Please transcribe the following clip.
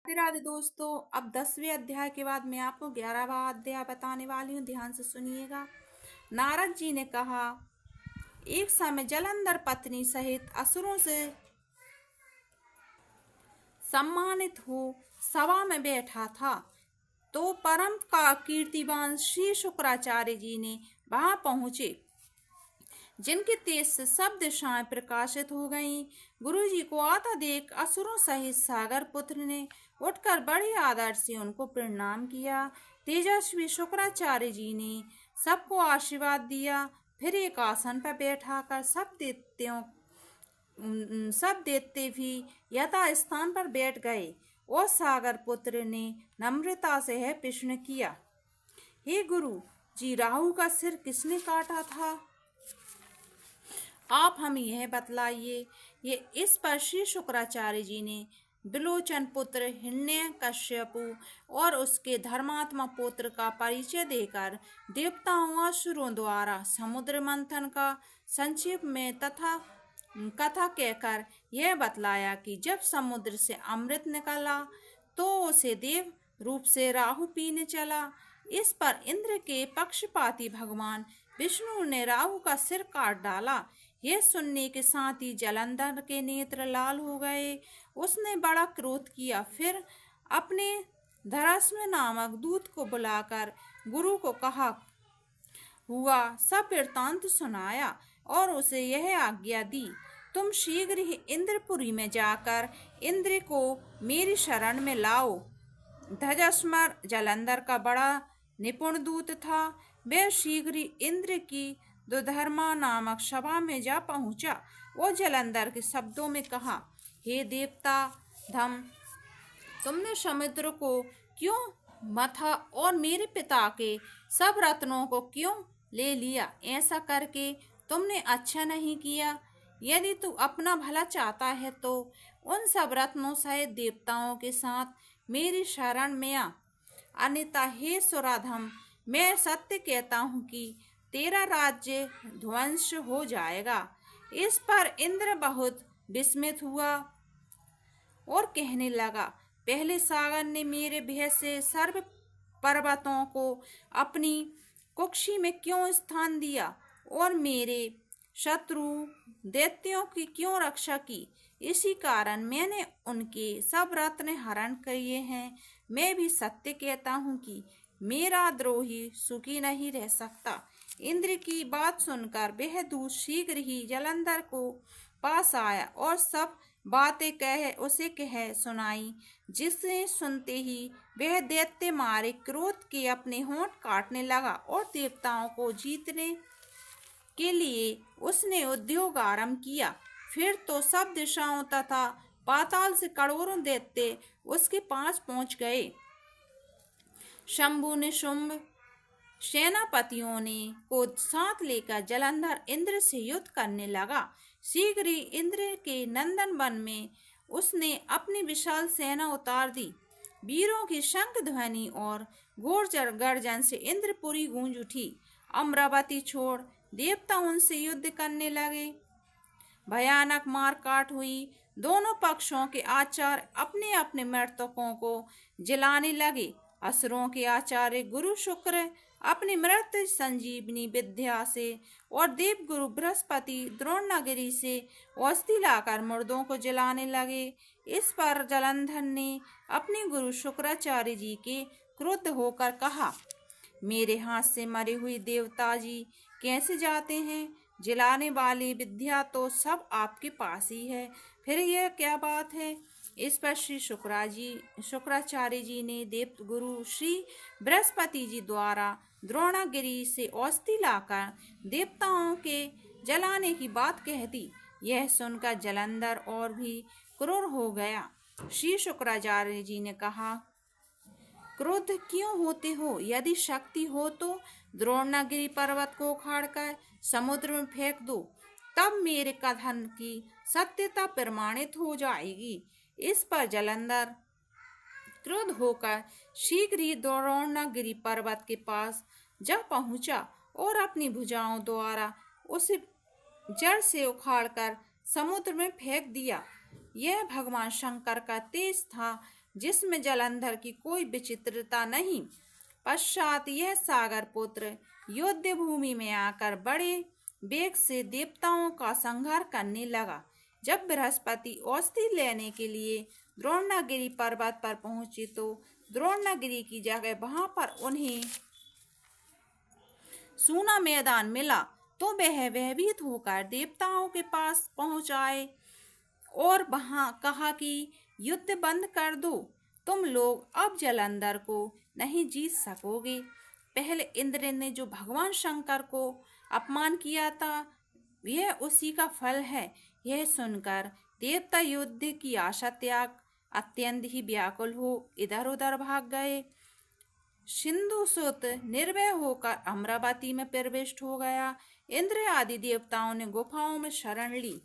राधे राधे दोस्तों। अब 10वें अध्याय के बाद मैं आपको 11वां अध्याय बताने वाली हूँ। ध्यान से सुनिएगा। नारद जी ने कहा, एक समय जलंधर पत्नी सहित असुरों से सम्मानित हो सभा में बैठा था तो परम का कीर्तिवान श्री शुक्राचार्य जी ने वहां पहुंचे, जिनके तेज से सब दिशाएं प्रकाशित हो गईं। गुरु जी को आता देख असुरों सहित सागर पुत्र ने उठकर बड़े आदर से उनको प्रणाम किया। तेजस्वी शुक्राचार्य जी ने सबको आशीर्वाद दिया। फिर एक आसन पर बैठाकर सब देवते भी यथा स्थान पर बैठ गए और सागर पुत्र ने नम्रता से यह प्रश्न किया, हे गुरु जी, राहु का सिर किसने काटा था? आप हमें यह बतलाइए। ये इस पर श्री शुक्राचार्य जी ने विलोचन पुत्र हिरण्यकश्यपु और उसके धर्मात्मा पुत्र का परिचय देकर देवताओं और असुरों द्वारा समुद्र मंथन का संक्षेप में तथा कथा कहकर यह बतलाया कि जब समुद्र से अमृत निकला तो उसे देव रूप से राहु पीने चला। इस पर इंद्र के पक्षपाती भगवान विष्णु ने राहु का सिर काट डाला। यह सुनने के साथ ही जलंधर के नेत्र लाल हो गए। उसने बड़ा क्रोध किया। फिर अपने धरास्म नामक दूत को बुलाकर गुरु को कहा हुआ सब वृत्तांत सुनाया और उसे यह आज्ञा दी, तुम शीघ्र ही इंद्रपुरी में जाकर इंद्र को मेरी शरण में लाओ। ध्वजस्मर जलंधर का बड़ा निपुण दूत था। वह शीघ्र ही इंद्र की दुधर्मा नामक सभा में जा पहुंचा और जलंधर के शब्दों में कहा, हे देवता धम, तुमने समुद्र को क्यों मथा और मेरे पिता के सब रत्नों को क्यों ले लिया? ऐसा करके तुमने अच्छा नहीं किया। यदि तू अपना भला चाहता है तो उन सब रत्नों सहित देवताओं के साथ मेरी शरण में आ, अन्यथा हे सुराधम, मैं सत्य कहता हूँ कि तेरा राज्य ध्वंस हो जाएगा। इस पर इंद्र बहुत विस्मित हुआ और कहने लगा, पहले सागर ने मेरे भय से सर्व पर्वतों को अपनी कुक्षी में क्यों स्थान दिया और मेरे शत्रु दैत्यों की क्यों रक्षा की? इसी कारण मैंने उनके सब रत्न हरण किए हैं। मैं भी सत्य कहता हूँ कि मेरा द्रोही सुखी नहीं रह सकता। इंद्र की बात सुनकर वह दूत शीघ्र ही जलंधर को पास आया और सब बातें उसे कह सुनाई, जिसे सुनते ही वह दैत्य मारे क्रोध के अपने होंठ काटने लगा और देवताओं को जीतने के लिए उसने उद्योग आरंभ किया। फिर तो सब दिशाओं तथा पाताल से करोड़ों दैत्य उसके पास पहुंच गए। शंभु ने शुंभ सेनापतियों ने को साथ लेकर जलंधर इंद्र से युद्ध करने लगा। शीघ्र ही इंद्र के नंदन वन में उसने अपनी विशाल सेना उतार दी। वीरों की शंख ध्वनि और घोर गर्जन से इंद्रपुरी गूंज उठी। अमरावती छोड़ देवता उनसे युद्ध करने लगे। भयानक मारकाट हुई। दोनों पक्षों के आचार्य अपने अपने मृतकों को जलाने लगे। असुरों के आचार्य गुरु शुक्र अपनी मृत संजीवनी विद्या से और देव गुरु बृहस्पति द्रोणागिरी से औषधि लाकर मुर्दों को जलाने लगे। इस पर जलंधर ने अपने गुरु शुक्राचार्य जी के क्रुद्ध होकर कहा, मेरे हाथ से मरे हुए देवता जी कैसे जाते हैं? जलाने वाली विद्या तो सब आपके पास ही है, फिर यह क्या बात है? इस पर श्री शुक्राचार्य जी ने देव गुरु श्री बृहस्पति जी द्वारा द्रोणागिरी से औषधि लाकर देवताओं के जलाने की बात कह दी। यह सुनकर जलंधर और भी क्रूर हो गया। श्री शुक्राचार्य जी ने कहा, क्रोध क्यों होते हो? यदि शक्ति हो तो द्रोणागिरी पर्वत को उखाड़कर समुद्र में फेंक दो, तब मेरे कथन की सत्यता प्रमाणित हो जाएगी। इस पर जलंधर क्रोध होकर शीघ्र ही द्रोणागिरी पर्वत के पास जा पहुंचा और अपनी भुजाओं द्वारा उसे जड़ से उखाड़कर समुद्र में फेंक दिया। यह भगवान शंकर का तेज था। जिसमें जलंधर की कोई विचित्रता नहीं। पश्चात यह सागर पुत्र युद्ध भूमि में आकर बड़े वेग से देवताओं का संहार करने लगा। जब बृहस्पति औषधि लेने के लिए द्रोणगिरि पर्वत पर पहुंचे तो द्रोणगिरि की जगह वहां पर उन्हें सूना मैदान मिला, तो वह भयभीत होकर देवताओं के पास पहुंच आए और वहां कहा कि युद्ध बंद कर दो, तुम लोग अब जलंधर को नहीं जीत सकोगे। पहले इंद्र ने जो भगवान शंकर को अपमान किया था, यह उसी का फल है। यह सुनकर देवता युद्ध की आशा त्याग अत्यंत ही व्याकुल हो इधर उधर भाग गए। सिंधुसुत निर्भय होकर अमरावती में प्रविष्ट हो गया। इंद्र आदि देवताओं ने गुफाओं में शरण ली।